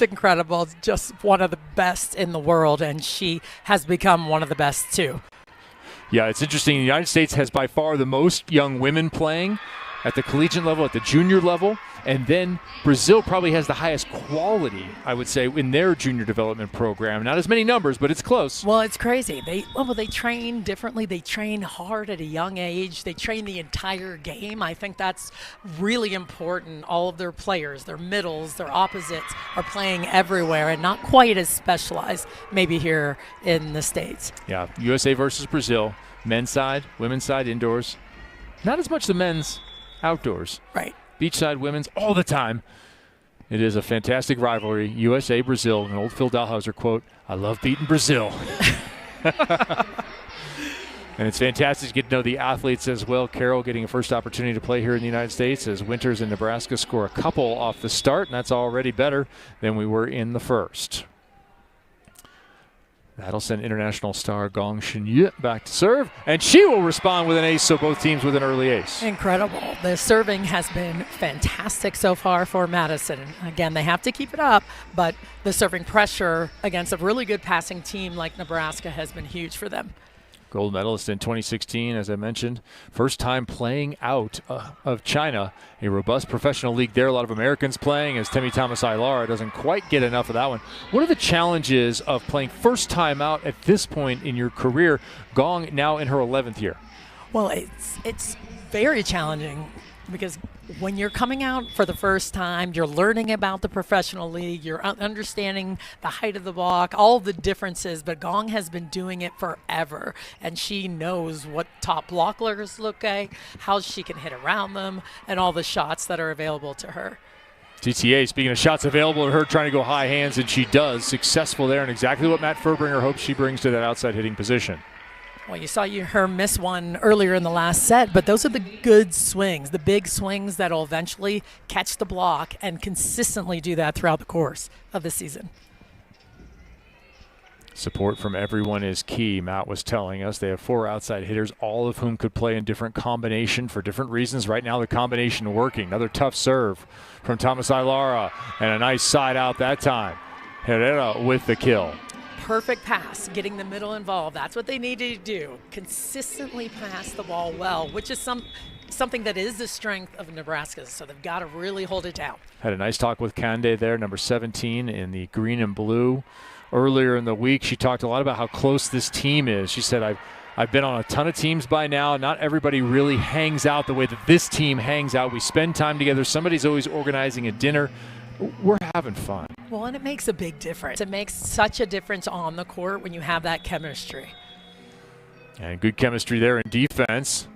It's incredible. It's just one of the best in the world, and she has become one of the best too. Yeah, it's interesting. The United States has by far the most young women playing at the collegiate level, at the junior level, and then Brazil probably has the highest quality, I would say, in their junior development program. Not as many numbers, but it's close. Well, it's crazy. They train differently. They train hard at a young age. They train the entire game. I think that's really important. All of their players, their middles, their opposites are playing everywhere and not quite as specialized maybe here in the States. Yeah, USA versus Brazil, men's side, women's side, indoors. Not as much the men's outdoors. Right. Beachside women's all the time. It is a fantastic rivalry. USA, Brazil. An old Phil Dahlhauser quote, "I love beating Brazil." And it's fantastic to get to know the athletes as well. Carol getting a first opportunity to play here in the United States as Winters in Nebraska score a couple off the start, and that's already better than we were in the first. That'll send international star Gong Shinye back to serve, and she will respond with an ace, so both teams with an early ace. Incredible. The serving has been fantastic so far for Madison. Again, they have to keep it up, but the serving pressure against a really good passing team like Nebraska has been huge for them. Gold medalist in 2016, as I mentioned. First time playing out of China, a robust professional league there. A lot of Americans playing, as Temi Thomas-Ailara doesn't quite get enough of that one. What are the challenges of playing first time out at this point in your career? Gong now in her 11th year. Well, it's very challenging because when you're coming out for the first time, you're learning about the professional league, you're understanding the height of the block, all the differences, but Gong has been doing it forever, and she knows what top blockers look like, how she can hit around them, and all the shots that are available to her. TTA, speaking of shots available to her, trying to go high hands, and she does. Successful there, and exactly what Matt Furbringer hopes she brings to that outside hitting position. Well, you saw her miss one earlier in the last set, but those are the good swings, the big swings that will eventually catch the block and consistently do that throughout the course of the season. Support from everyone is key, Matt was telling us. They have 4 outside hitters, all of whom could play in different combination for different reasons. Right now the combination working. Another tough serve from Thomas-Ailara, and a nice side out that time. Herrera with the kill. Perfect pass, getting the middle involved. That's what they need to do. Consistently pass the ball well, which is something that is the strength of Nebraska, so they've got to really hold it down. Had a nice talk with Kande there, number 17 in the green and blue. Earlier in the week, she talked a lot about how close this team is. She said, I've been on a ton of teams by now. Not everybody really hangs out the way that this team hangs out. We spend time together. Somebody's always organizing a dinner. We're having fun. Well, and it makes a big difference. It makes such a difference on the court when you have that chemistry. And good chemistry there in defense.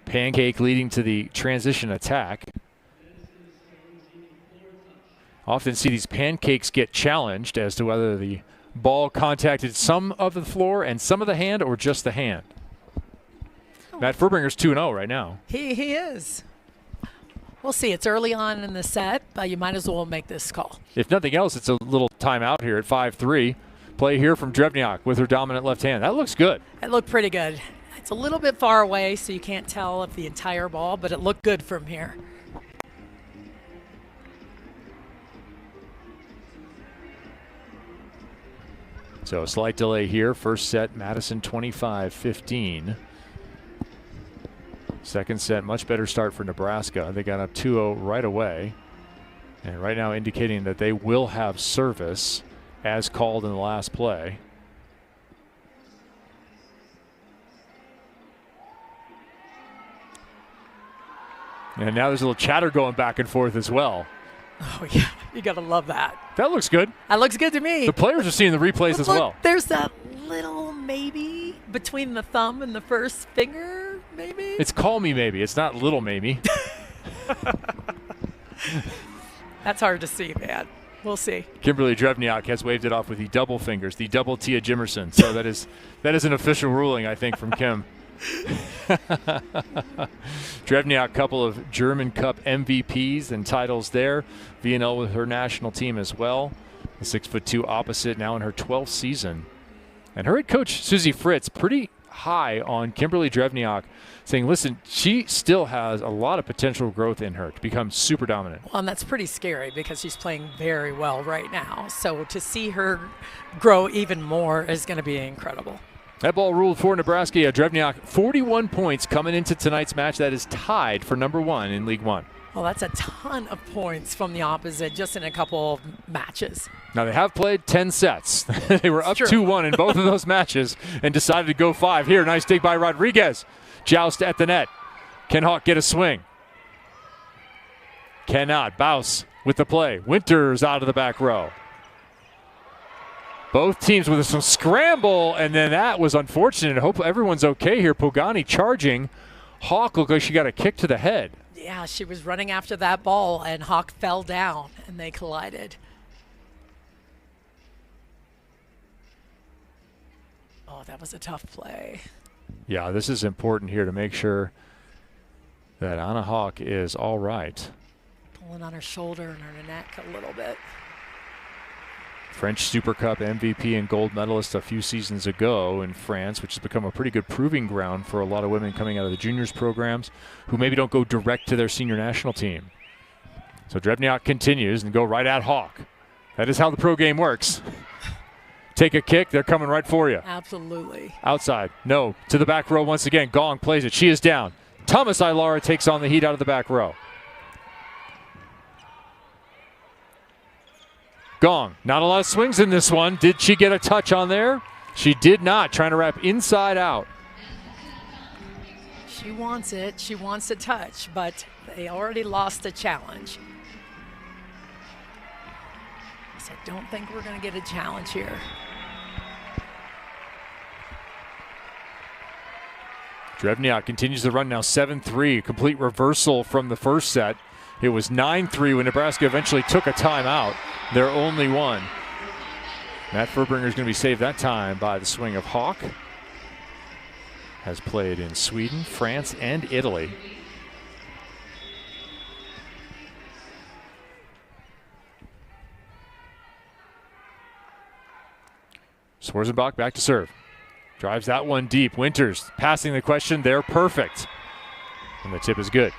Pancake leading to the transition attack. Often see these pancakes get challenged as to whether the ball contacted some of the floor and some of the hand or just the hand. Matt Furbringer's 2-0 right now. He is. We'll see. It's early on in the set, but you might as well make this call. If nothing else, it's a little timeout here at 5-3. Play here from Drevniak with her dominant left hand. That looks good. It looked pretty good. It's a little bit far away, so you can't tell if the entire ball, but it looked good from here. So a slight delay here. First set, Madison 25-15. Second set, much better start for Nebraska. They got up 2-0 right away. And right now indicating that they will have service as called in the last play. And now there's a little chatter going back and forth as well. Oh, yeah. You got to love that. That looks good. That looks good to me. The players are seeing the replays as well. There's that little maybe between the thumb and the first finger, maybe? It's call me maybe. It's not little maybe. That's hard to see, man. We'll see. Kimberly Drevniak has waved it off with the double fingers, the double Tia Jimerson. So that is an official ruling, I think, from Kim. Drevniak, couple of German Cup MVPs and titles there. VNL with her national team as well. The 6'2" opposite, now in her 12th season. And her head coach, Susie Fritz, pretty high on Kimberly Drevniak, saying, listen, she still has a lot of potential growth in her to become super dominant. Well, and that's pretty scary because she's playing very well right now. So to see her grow even more is going to be incredible. That ball ruled for Nebraska. Drevniak, 41 points coming into tonight's match. That is tied for number 1 in League One. Well, that's a ton of points from the opposite just in a couple of matches. Now, they have played 10 sets. They were up 2-1 in both of those matches and decided to go 5 here. Nice dig by Rodriguez. Joust at the net. Can Hawk get a swing? Cannot. Baus with the play. Winters out of the back row. Both teams with some scramble, and then that was unfortunate. I hope everyone's okay here. Pogani charging. Hawk looked like she got a kick to the head. Yeah, she was running after that ball, and Hawk fell down, and they collided. Oh, that was a tough play. Yeah, this is important here to make sure that Anna Hawk is all right. Pulling on her shoulder and her neck a little bit. French Super Cup MVP and gold medalist a few seasons ago in France, which has become a pretty good proving ground for a lot of women coming out of the juniors programs who maybe don't go direct to their senior national team. So Drevniak continues and go right at Hawk. That is how the pro game works. Take a kick, they're coming right for you. Absolutely. Outside, no, to the back row once again. Gong plays it, she is down. Thomas Ilara takes on the heat out of the back row. Gong, not a lot of swings in this one. Did she get a touch on there? She did not, trying to wrap inside out. She wants it, she wants a touch, but they already lost the challenge. So I don't think we're gonna get a challenge here. Drevniak continues the run now, 7-3, complete reversal from the first set. It was 9-3 when Nebraska eventually took a timeout. Their only one. Matt Furbringer is going to be saved that time by the swing of Hawk. Has played in Sweden, France, and Italy. Swarzenbach back to serve. Drives that one deep. Winters passing the question. They're perfect. And the tip is good.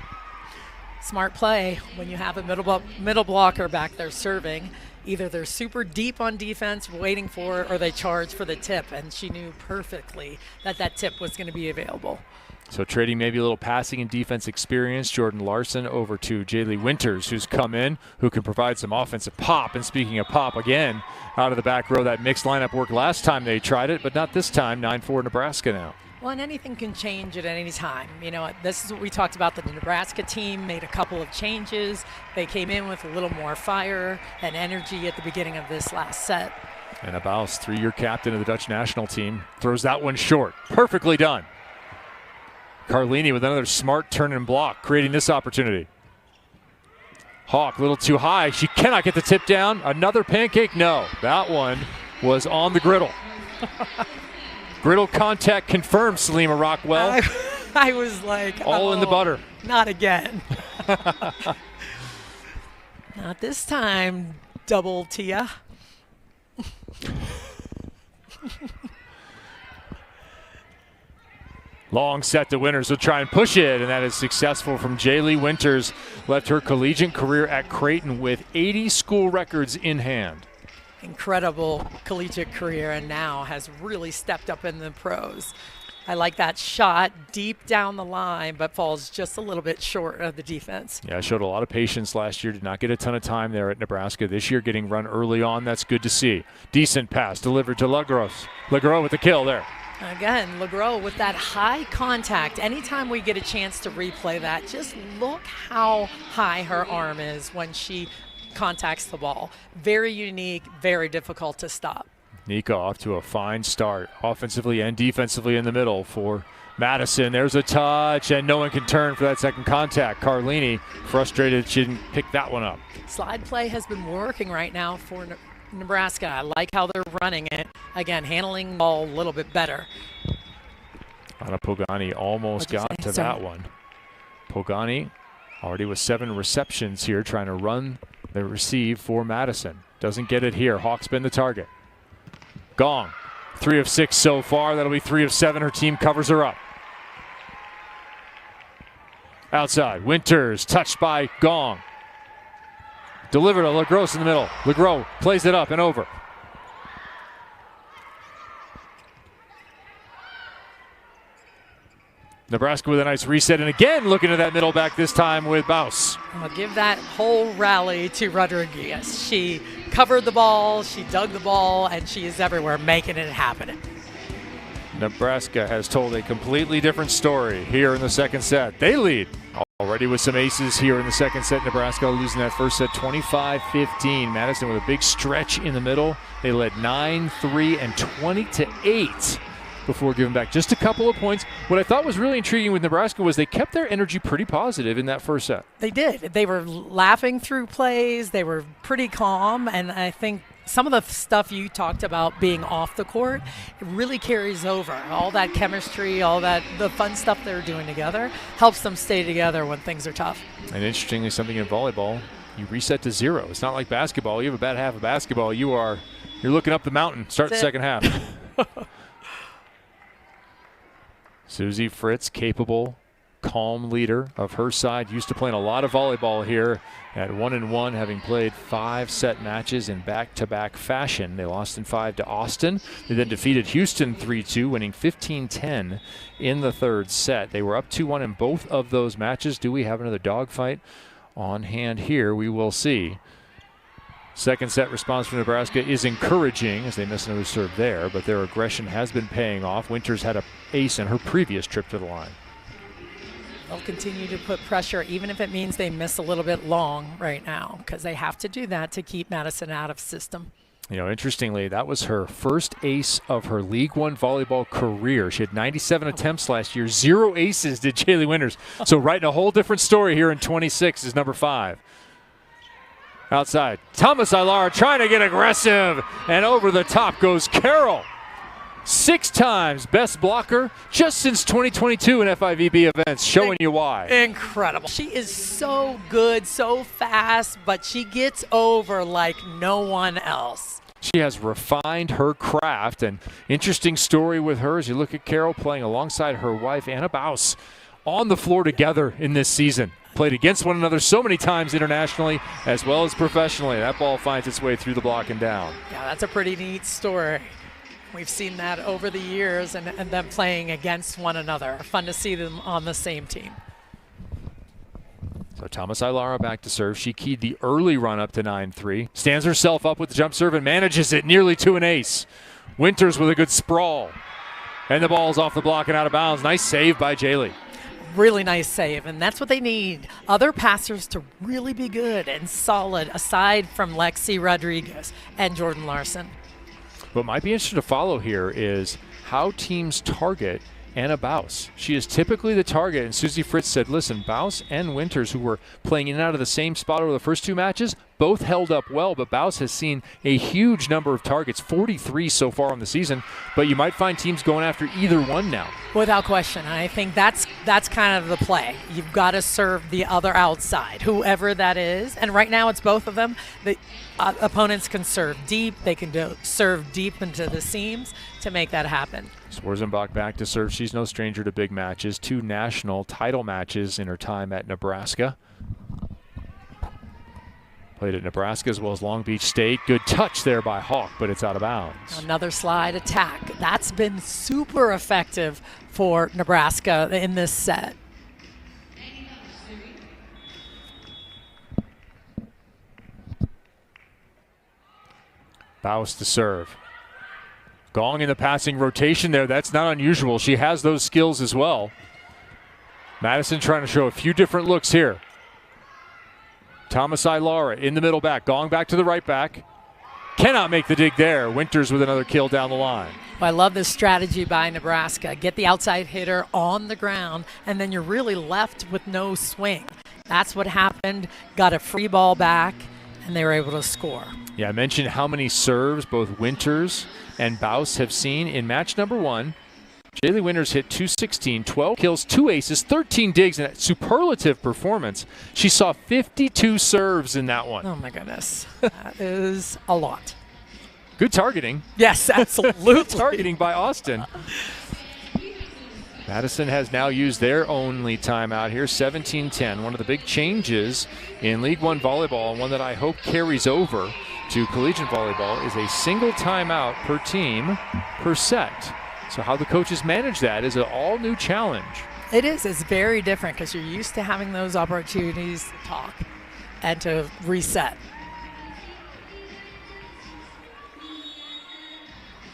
Smart play when you have a middle blocker back there serving. Either they're super deep on defense waiting for it, or they charge for the tip, and she knew perfectly that that tip was going to be available. So trading maybe a little passing and defense experience. Jordan Larson over to Jaylee Winters, who's come in, who can provide some offensive pop. And speaking of pop, again, out of the back row, that mixed lineup worked last time they tried it, but not this time. 9-4 Nebraska now. Well, and anything can change at any time. You know, this is what we talked about. The Nebraska team made a couple of changes. They came in with a little more fire and energy at the beginning of this last set. And Abaus, 3-year captain of the Dutch national team, throws that one short. Perfectly done. Carlini with another smart turn and block, creating this opportunity. Hawk, a little too high. She cannot get the tip down. Another pancake? No. That one was on the griddle. Griddle contact confirmed, Salima Rockwell. I was like, all in the butter. Not again. Not this time, double Tia. Long set to Winters will try and push it, and that is successful from Jaylee Winters. Left her collegiate career at Creighton with 80 school records in hand. Incredible collegiate career, and now has really stepped up in the pros. I like that shot deep down the line, but falls just a little bit short of the defense. Yeah, showed a lot of patience last year. Did not get a ton of time there at Nebraska. This year getting run early on. That's good to see. Decent pass delivered to Legros. Legros with the kill there. Again, Legros with that high contact. Anytime we get a chance to replay that, just look how high her arm is when she contacts the ball. Very unique, very difficult to stop. Nika off to a fine start, offensively and defensively in the middle for Madison. There's a touch, and no one can turn for that second contact. Carlini frustrated she didn't pick that one up. Slide play has been working right now for Nebraska. I like how they're running it. Again, handling the ball a little bit better. Anna Pogani almost got to that one. Pogani already with 7 receptions here, trying to run the receive for Madison. Doesn't get it here. Hawks been the target. Gong 3 of 6 so far. That'll be 3 of 7. Her team covers her up. Outside, Winters, touched by Gong. Delivered to LaGrosse in the middle. LaGrosse plays it up and over. Nebraska with a nice reset, and again looking at that middle back, this time with Baus. I'll give that whole rally to Rodriguez. She covered the ball, she dug the ball, and she is everywhere making it happen. Nebraska has told a completely different story here in the second set. They lead already with some aces here in the second set. Nebraska losing that first set 25-15. Madison with a big stretch in the middle. They led 9-3 and 20-8. Before giving back just a couple of points. What I thought was really intriguing with Nebraska was they kept their energy pretty positive in that first set. They did. They were laughing through plays. They were pretty calm, and I think some of the stuff you talked about being off the court, it really carries over. All that chemistry, all that the fun stuff they're doing together helps them stay together when things are tough. And interestingly, something in volleyball, you reset to 0. It's not like basketball. You have a bad half of basketball. You're looking up the mountain. Start the second half. Susie Fritz, capable, calm leader of her side. Used to playing a lot of volleyball here at 1-1, having played 5 set matches in back-to-back fashion. They lost in 5 to Austin. They then defeated Houston 3-2, winning 15-10 in the third set. They were up 2-1 in both of those matches. Do we have another dogfight on hand here? We will see. Second set response from Nebraska is encouraging as they miss another serve there, but their aggression has been paying off. Winters had an ace in her previous trip to the line. They'll continue to put pressure, even if it means they miss a little bit long right now, because they have to do that to keep Madison out of system. You know, interestingly, that was her first ace of her League One volleyball career. She had 97 attempts last year. 0 aces did Jaylee Winters. So writing a whole different story here in 26 is number 5. Outside, Thomas Ilar trying to get aggressive, and over the top goes Carroll. 6 times best blocker just since 2022 in FIVB events, showing you why. Incredible. She is so good, so fast, but she gets over like no one else. She has refined her craft, and interesting story with her as you look at Carroll playing alongside her wife, Anna Baus, on the floor together in this season. Played against one another so many times internationally as well as professionally. That ball finds its way through the block and down. Yeah, that's a pretty neat story. We've seen that over the years and them playing against one another. Fun to see them on the same team. So Thomas Ilara back to serve. She keyed the early run up to 9-3. Stands herself up with the jump serve and manages it nearly to an ace. Winters with a good sprawl. And the ball's off the block and out of bounds. Nice save by Jaylee. Really nice save, and that's what they need. Other passers to really be good and solid, aside from Lexi Rodriguez and Jordan Larson. What might be interesting to follow here is how teams target Anna Baus. She is typically the target, and Susie Fritz said, listen, Baus and Winters, who were playing in and out of the same spot over the first 2 matches, both held up well, but Baus has seen a huge number of targets, 43 so far on the season, but you might find teams going after either one now. Without question. I think that's kind of the play. You've got to serve the other outside, whoever that is, and right now it's both of them. The opponents can serve deep. They can serve deep into the seams to make that happen. Swarzenbach back to serve. She's no stranger to big matches. 2 national title matches in her time at Nebraska. Played at Nebraska as well as Long Beach State. Good touch there by Hawk, but it's out of bounds. Another slide attack. That's been super effective for Nebraska in this set. Baus to serve. Gong in the passing rotation there. That's not unusual. She has those skills as well. Madison trying to show a few different looks here. Thomas Ilara in the middle back. Gong back to the right back. Cannot make the dig there. Winters with another kill down the line. Well, I love this strategy by Nebraska. Get the outside hitter on the ground, and then you're really left with no swing. That's what happened. Got a free ball back, and they were able to score. Yeah, I mentioned how many serves both Winters and Baus have seen in match number 1. Jaylee Winters hit 216, 12 kills, 2 aces, 13 digs, and a superlative performance. She saw 52 serves in that one. Oh, my goodness. That is a lot. Good targeting. Yes, absolutely. Targeting by Austin. Madison has now used their only timeout here, 17-10. One of the big changes in League One volleyball, and one that I hope carries over to collegiate volleyball, is a single timeout per team per set. So how the coaches manage that is an all-new challenge. It is. It's very different because you're used to having those opportunities to talk and to reset.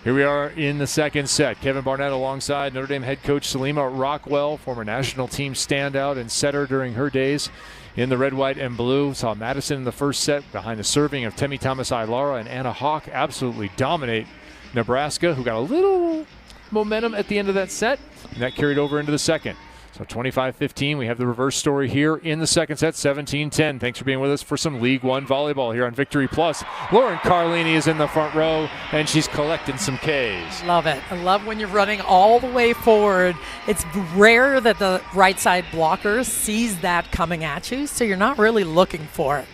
Here we are in the second set. Kevin Barnett alongside Notre Dame head coach Salima Rockwell, former national team standout and setter during her days in the red, white, and blue. Saw Madison in the first set behind the serving of Temi Thomas-Ailara and Anna Hawk absolutely dominate Nebraska, who got a little momentum at the end of that set, and that carried over into the second. So 25-15, we have the reverse story here in the second set, 17-10. Thanks for being with us for some League One volleyball here on Victory Plus. Lauren Carlini is in the front row, and she's collecting some Ks. Love it. I love when you're running all the way forward. It's rare that the right side blocker sees that coming at you, so you're not really looking for it.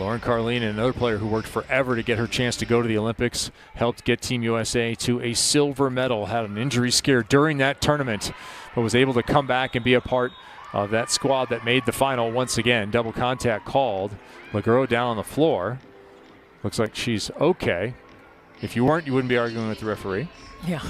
Lauren Carlini, another player who worked forever to get her chance to go to the Olympics, helped get Team USA to a silver medal, had an injury scare during that tournament, but was able to come back and be a part of that squad that made the final once again. Double contact called. Leguro down on the floor. Looks like she's okay. If you weren't, you wouldn't be arguing with the referee. Yeah.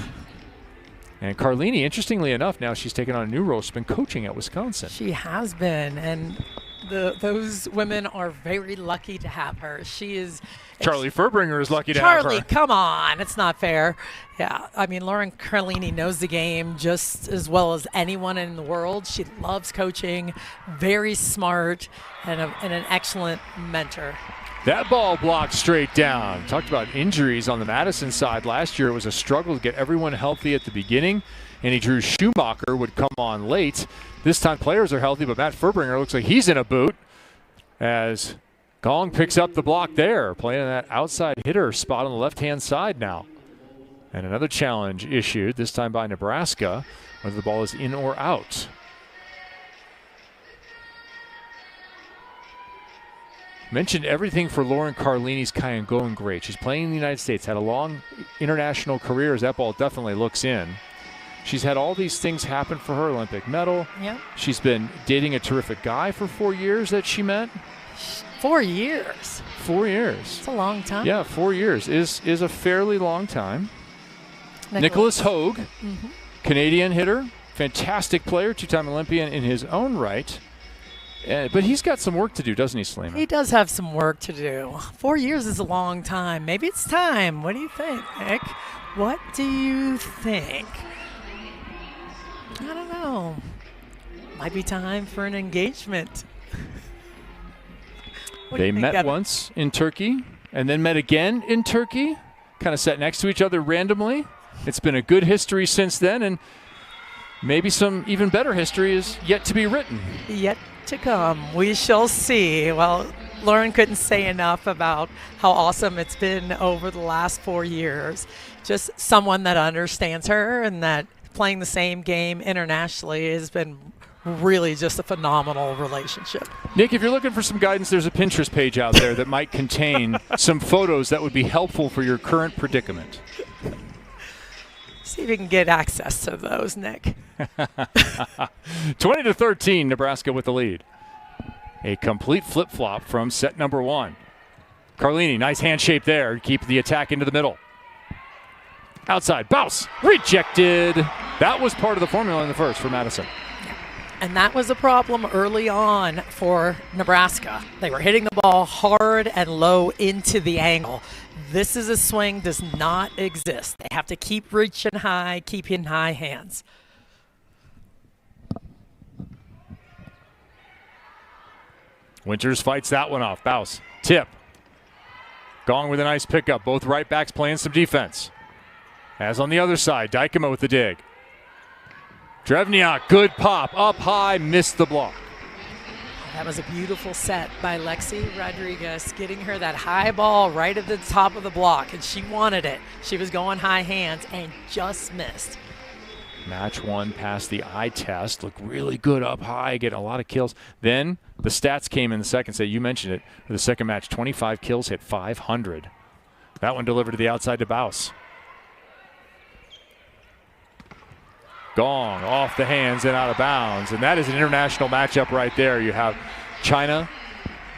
And Carlini, interestingly enough, now she's taken on a new role. She's been coaching at Wisconsin. She has been, and those women are very lucky to have her. She is. Charlie Furbringer is lucky to have her. Charlie, come on. It's not fair. Yeah, I mean, Lauren Carlini knows the game just as well as anyone in the world. She loves coaching, very smart, and an excellent mentor. That ball blocked straight down. Talked about injuries on the Madison side. Last year it was a struggle to get everyone healthy at the beginning. Annie Drew Schumacher would come on late. This time players are healthy, but Matt Furbringer looks like he's in a boot as Gong picks up the block there, playing that outside hitter spot on the left-hand side now. And another challenge issued, this time by Nebraska, whether the ball is in or out. Mentioned everything for Lauren Carlini's kind of going great. She's playing in the United States, had a long international career as that ball definitely looks in. She's had all these things happen for her, Olympic medal. Yeah. She's been dating a terrific guy for 4 years that she met. 4 years. 4 years. It's a long time. Yeah, 4 years is a fairly long time. Nicholas Hogue, Canadian hitter, fantastic player, two-time Olympian in his own right. But he's got some work to do, doesn't he, Salima? He does have some work to do. 4 years is a long time. Maybe it's time. What do you think, Nick? What do you think? I don't know. Might be time for an engagement. They met once in Turkey and then met again in Turkey, kind of sat next to each other randomly. It's been a good history since then, and maybe some even better history is yet to be written. Yet to come. We shall see. Well, Lauren couldn't say enough about how awesome it's been over the last 4 years. Just someone that understands her and that playing the same game internationally has been really just a phenomenal relationship. Nick, if you're looking for some guidance, there's a Pinterest page out there that might contain some photos that would be helpful for your current predicament. See if you can get access to those, Nick. 20-13, Nebraska with the lead. A complete flip-flop from set number one. Carlini, nice hand shape there to keep the attack into the middle. Outside, bounce, rejected. That was part of the formula in the first for Madison. And that was a problem early on for Nebraska. They were hitting the ball hard and low into the angle. This is a swing does not exist. They have to keep reaching high, keep in high hands. Winters fights that one off. Bouse, tip. Gong with a nice pickup. Both right backs playing some defense. As on the other side, Dykema with the dig. Drevniak, good pop, up high, missed the block. That was a beautiful set by Lexi Rodriguez, getting her that high ball right at the top of the block, and she wanted it. She was going high hands and just missed. Match one passed the eye test, looked really good up high, getting a lot of kills. Then the stats came in the second set. You mentioned it. For the second match, 25 kills, hit 500. That one delivered to the outside to Baus. Gong off the hands and out of bounds. And that is an international matchup right there. You have China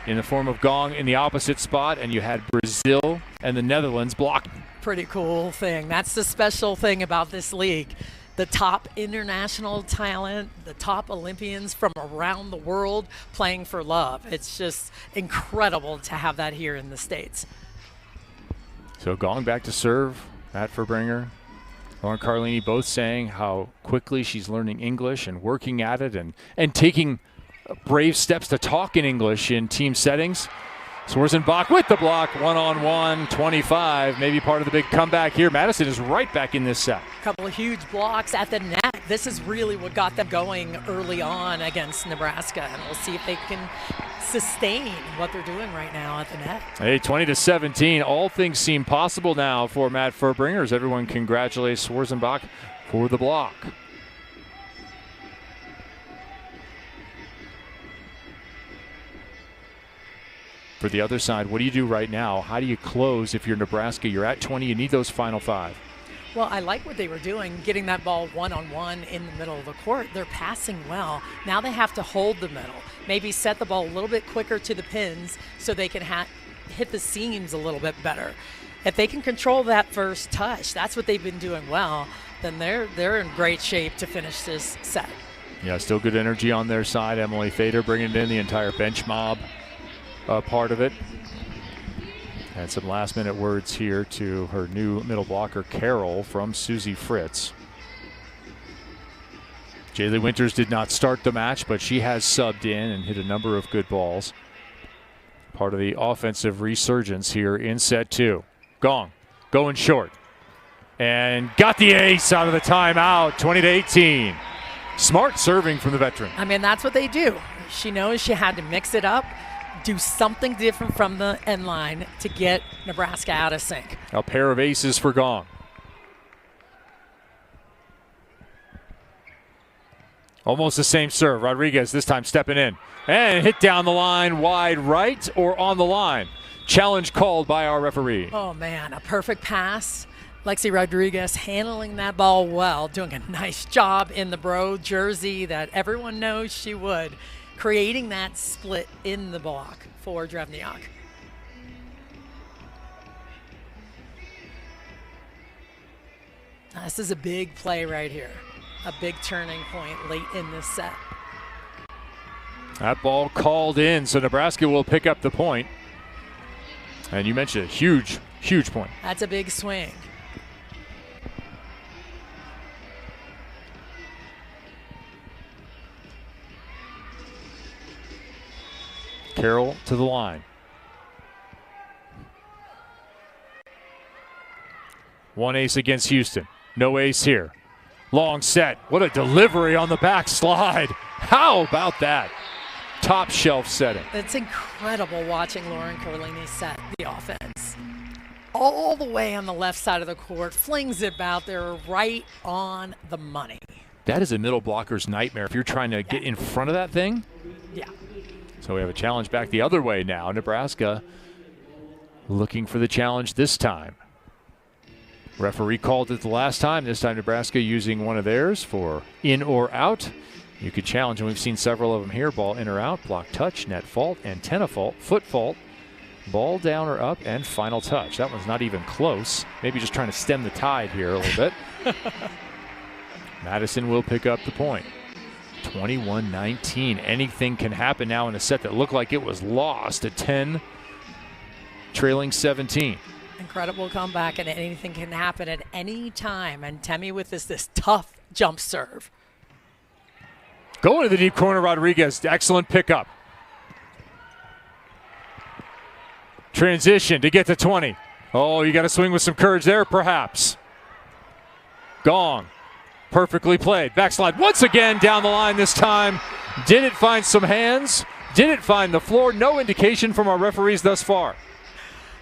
in the form of Gong in the opposite spot, and you had Brazil and the Netherlands blocked. Pretty cool thing. That's the special thing about this league. The top international talent, the top Olympians from around the world playing for love. It's just incredible to have that here in the States. So Gong back to serve. Matt Furbringer, Lauren Carlini both saying how quickly she's learning English and working at it and taking brave steps to talk in English in team settings. Swarzenbach with the block, 1-on-1, 25, maybe part of the big comeback here. Madison is right back in this set. A couple of huge blocks at the net. This is really what got them going early on against Nebraska, and we'll see if they can sustain what they're doing right now at the net. Hey, 20-17, all things seem possible now for Matt Furbringer as everyone congratulates Swarzenbach for the block. For the other side, what do you do right now? How do you close if you're Nebraska? You're at 20, you need those final 5. Well, I like what they were doing, getting that ball one-on-one in the middle of the court. They're passing well. Now they have to hold the middle, maybe set the ball a little bit quicker to the pins so they can hit the seams a little bit better. If they can control that first touch, that's what they've been doing well, then they're in great shape to finish this set. Yeah, still good energy on their side. Emily Fader bringing it in, the entire bench mob. Part of it. And some last minute words here to her new middle blocker, Carroll, from Susie Fritz. Jaylee Winters did not start the match, but she has subbed in and hit a number of good balls. Part of the offensive resurgence here in set 2. Gong going short. And got the ace out of the timeout, 20-18. Smart serving from the veteran. I mean, that's what they do. She knows she had to mix it up, do something different from the end line to get Nebraska out of sync. A pair of aces for Gong. Almost the same serve. Rodriguez this time stepping in. And hit down the line, wide right or on the line. Challenge called by our referee. Oh, man, a perfect pass. Lexi Rodriguez handling that ball well, doing a nice job in the bro jersey that everyone knows she would, creating that split in the block for Drevniak. This is a big play right here. A big turning point late in this set. That ball called in, so Nebraska will pick up the point. And you mentioned a huge, huge point. That's a big swing. Carroll to the line. One ace against Houston. No ace here. Long set. What a delivery on the back slide. How about that? Top shelf setting. It's incredible watching Lauren Carlini set the offense. All the way on the left side of the court, flings it out there right on the money. That is a middle blocker's nightmare if you're trying to get in front of that thing. Yeah. So we have a challenge back the other way now. Nebraska looking for the challenge this time. Referee called it the last time. This time Nebraska using one of theirs for in or out. You could challenge, and we've seen several of them here. Ball in or out, block touch, net fault, antenna fault, foot fault, ball down or up, and final touch. That one's not even close. Maybe just trying to stem the tide here a little bit. Madison will pick up the point. 21-19. Anything can happen now in a set that looked like it was lost at 10, trailing 17. Incredible comeback, and anything can happen at any time. And Temi with this tough jump serve. Going to the deep corner, Rodriguez. Excellent pickup. Transition to get to 20. Oh, you got to swing with some courage there, perhaps. Gong. Perfectly played. Backslide once again down the line this time. Did it find some hands? Did it find the floor? No indication from our referees thus far.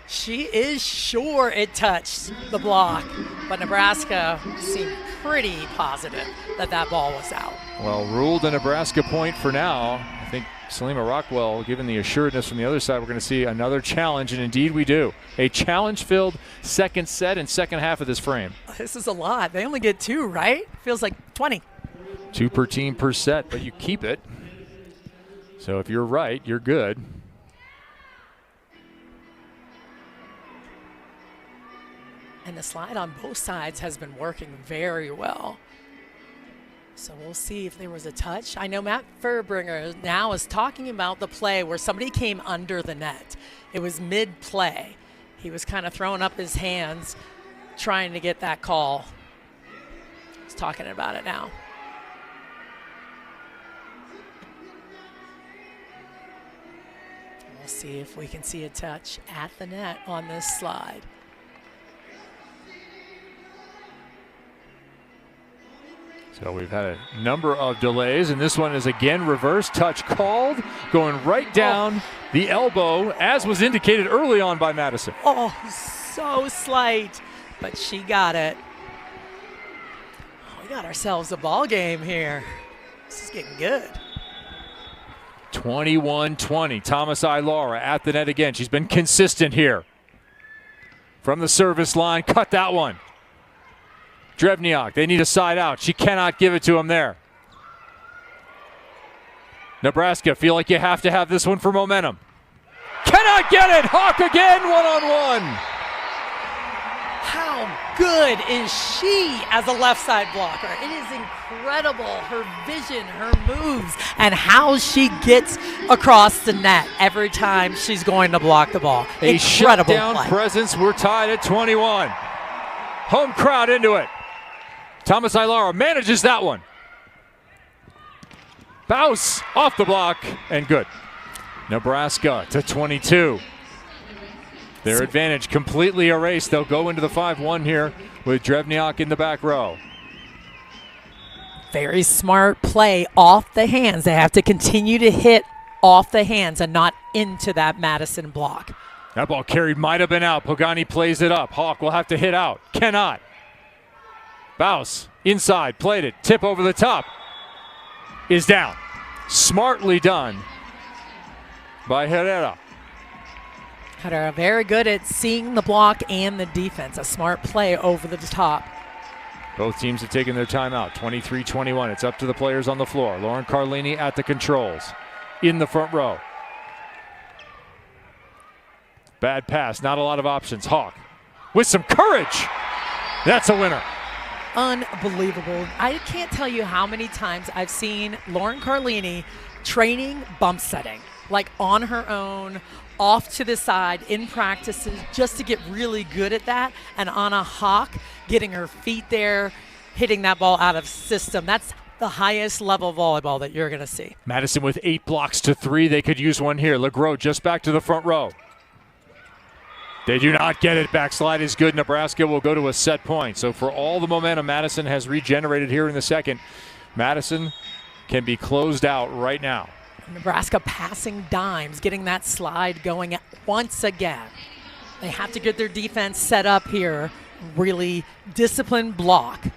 She is sure it touched the block, but Nebraska seemed pretty positive that that ball was out. Well, ruled a Nebraska point for now. I think Salima Rockwell giving the assuredness from the other side. We're going to see another challenge, and indeed we do. A challenge-filled second set and second half of this frame. This is a lot. They only get 2, right? Feels like 20. 2 per team per set, but you keep it. So if you're right, you're good. And the slide on both sides has been working very well. So we'll see if there was a touch. I know Matt Furbringer now is talking about the play where somebody came under the net. It was mid-play. He was kind of throwing up his hands, trying to get that call. He's talking about it now. We'll see if we can see a touch at the net on this slide. So we've had a number of delays, and this one is again reverse touch called, going right down the elbow, as was indicated early on by Madison. Oh, so slight, but she got it. We got ourselves a ball game here. This is getting good. 21-20. Thomas Ilara at the net again. She's been consistent here. From the service line, cut that one. Drevniak, they need a side out. She cannot give it to him there. Nebraska feel like you have to have this one for momentum. Cannot get it. Hawk again, one-on-one. How good is she as a left side blocker? It is incredible. Her vision, her moves, and how she gets across the net every time she's going to block the ball. A Incredible shutdown play. presence. We're tied at 21. Home crowd into it. Thomas Ilara manages that one. Bounce off the block and good. Nebraska to 22. Their advantage completely erased. They'll go into the 5-1 here with Drevniak in the back row. Very smart play off the hands. They have to continue to hit off the hands and not into that Madison block. That ball carried might have been out. Pogani plays it up. Hawk will have to hit out. Cannot. Bouse inside, played it. Tip over the top. Is down. Smartly done by Herrera. Herrera very good at seeing the block and the defense. A smart play over the top. Both teams have taken their timeout. 23-21. It's up to the players on the floor. Lauren Carlini at the controls. In the front row. Bad pass. Not a lot of options. Hawk with some courage. That's a winner. Unbelievable. I can't tell you how many times I've seen Lauren Carlini training bump setting, like on her own, off to the side in practices, just to get really good at that. And Anna Hawk getting her feet there, hitting that ball out of system. That's the highest level volleyball that you're going to see. Madison with 8 blocks to 3. They could use one here. LeGros just back to the front row. They do not get it. Backslide is good. Nebraska will go to a set point. So for all the momentum Madison has regenerated here in the second, Madison can be closed out right now. Nebraska passing dimes, getting that slide going once again. They have to get their defense set up here. Really disciplined block.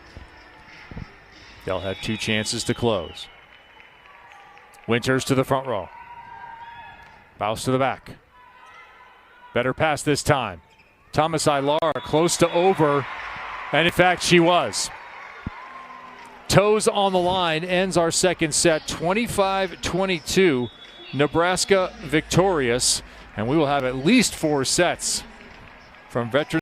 They'll have 2 chances to close. Winters to the front row. Bounce to the back. Better pass this time. Thomas Ilara close to over, and in fact she was. Toes on the line ends our second set, 25-22. Nebraska victorious, and we will have at least 4 sets from veteran